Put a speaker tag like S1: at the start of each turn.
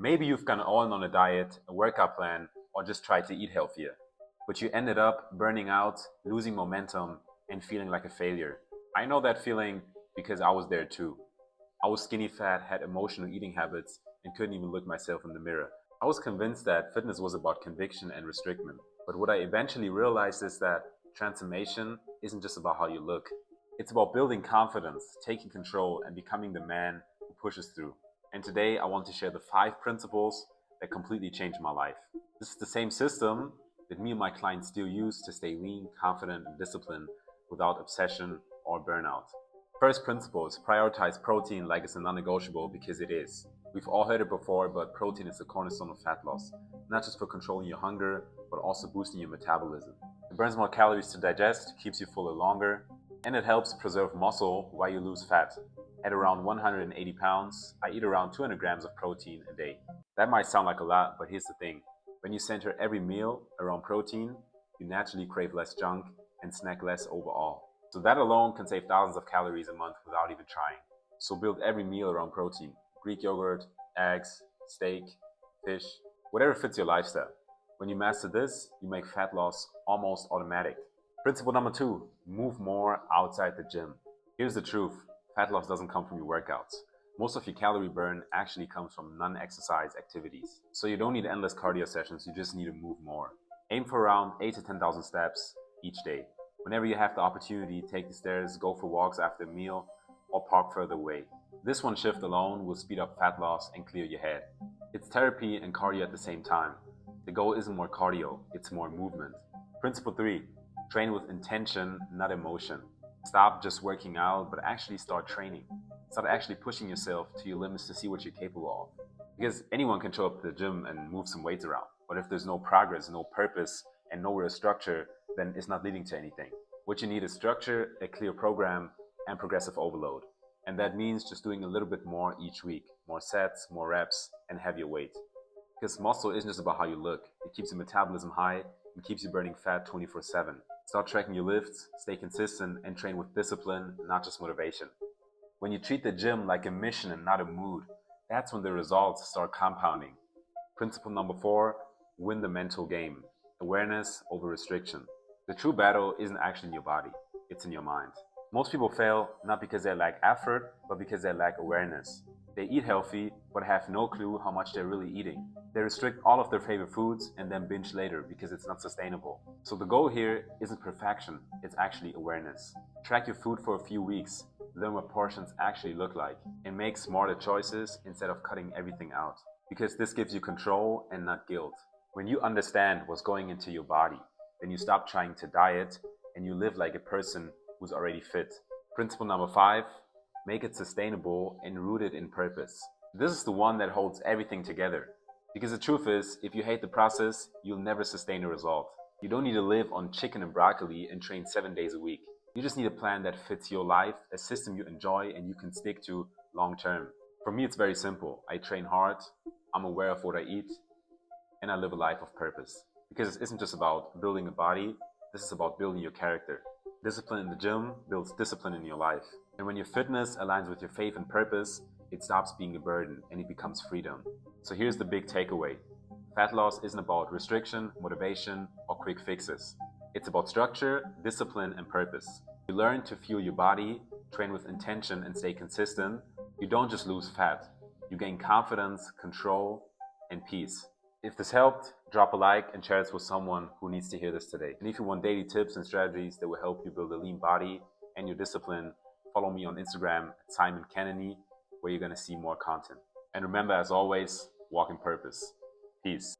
S1: Maybe you've gone all in on a diet, a workout plan, or just tried to eat healthier. But you ended up burning out, losing momentum, and feeling like a failure. I know that feeling because I was there too. I was skinny fat, had emotional eating habits, and couldn't even look myself in the mirror. I was convinced that fitness was about conviction and restriction. But what I eventually realized is that transformation isn't just about how you look. It's about building confidence, taking control, and becoming the man who pushes through. And today I want to share the 5 principles that completely changed my life. This is the same system that me and my clients still use to stay lean, confident, and disciplined without obsession or burnout. First principle is prioritize protein like it's a non-negotiable, because it is. We've all heard it before, but protein is the cornerstone of fat loss, not just for controlling your hunger, but also boosting your metabolism. It burns more calories to digest, keeps you fuller longer, and it helps preserve muscle while you lose fat. At around 180 pounds, I eat around 200 grams of protein a day. That might sound like a lot, but here's the thing. When you center every meal around protein, you naturally crave less junk and snack less overall. So that alone can save thousands of calories a month without even trying. So build every meal around protein. Greek yogurt, eggs, steak, fish, whatever fits your lifestyle. When you master this, you make fat loss almost automatic. Principle number 2, move more outside the gym. Here's the truth. Fat loss doesn't come from your workouts. Most of your calorie burn actually comes from non-exercise activities. So you don't need endless cardio sessions, you just need to move more. Aim for around 8 to 10,000 steps each day. Whenever you have the opportunity, take the stairs, go for walks after a meal, or park further away. This one shift alone will speed up fat loss and clear your head. It's therapy and cardio at the same time. The goal isn't more cardio, it's more movement. Principle 3, train with intention, not emotion. Stop just working out, but actually start training. Start actually pushing yourself to your limits to see what you're capable of. Because anyone can show up to the gym and move some weights around. But if there's no progress, no purpose, and no real structure, then it's not leading to anything. What you need is structure, a clear program, and progressive overload. And that means just doing a little bit more each week. More sets, more reps, and heavier weight. Because muscle isn't just about how you look. It keeps your metabolism high and keeps you burning fat 24/7. Start tracking your lifts, stay consistent, and train with discipline, not just motivation. When you treat the gym like a mission and not a mood, that's when the results start compounding. Principle number 4, win the mental game. Awareness over restriction. The true battle isn't actually in your body, it's in your mind. Most people fail not because they lack effort, but because they lack awareness. They eat healthy, but have no clue how much they're really eating. They restrict all of their favorite foods and then binge later because it's not sustainable. So the goal here isn't perfection, it's actually awareness. Track your food for a few weeks, learn what portions actually look like, and make smarter choices instead of cutting everything out. Because this gives you control and not guilt. When you understand what's going into your body, then you stop trying to diet and you live like a person who's already fit. Principle number 5, make it sustainable and rooted in purpose. This is the one that holds everything together. Because the truth is, if you hate the process, you'll never sustain a result. You don't need to live on chicken and broccoli and train 7 days a week. You just need a plan that fits your life, a system you enjoy and you can stick to long term. For me, it's very simple. I train hard, I'm aware of what I eat, and I live a life of purpose. Because it isn't just about building a body, this is about building your character. Discipline in the gym builds discipline in your life. And when your fitness aligns with your faith and purpose, it stops being a burden and it becomes freedom. So here's the big takeaway. Fat loss isn't about restriction, motivation, or quick fixes. It's about structure, discipline, and purpose. You learn to fuel your body, train with intention, and stay consistent. You don't just lose fat. You gain confidence, control, and peace. If this helped, drop a like and share this with someone who needs to hear this today. And if you want daily tips and strategies that will help you build a lean body and your discipline, follow me on Instagram at Simon Kennedy, where you're going to see more content. And remember, as always, walk in purpose. Peace.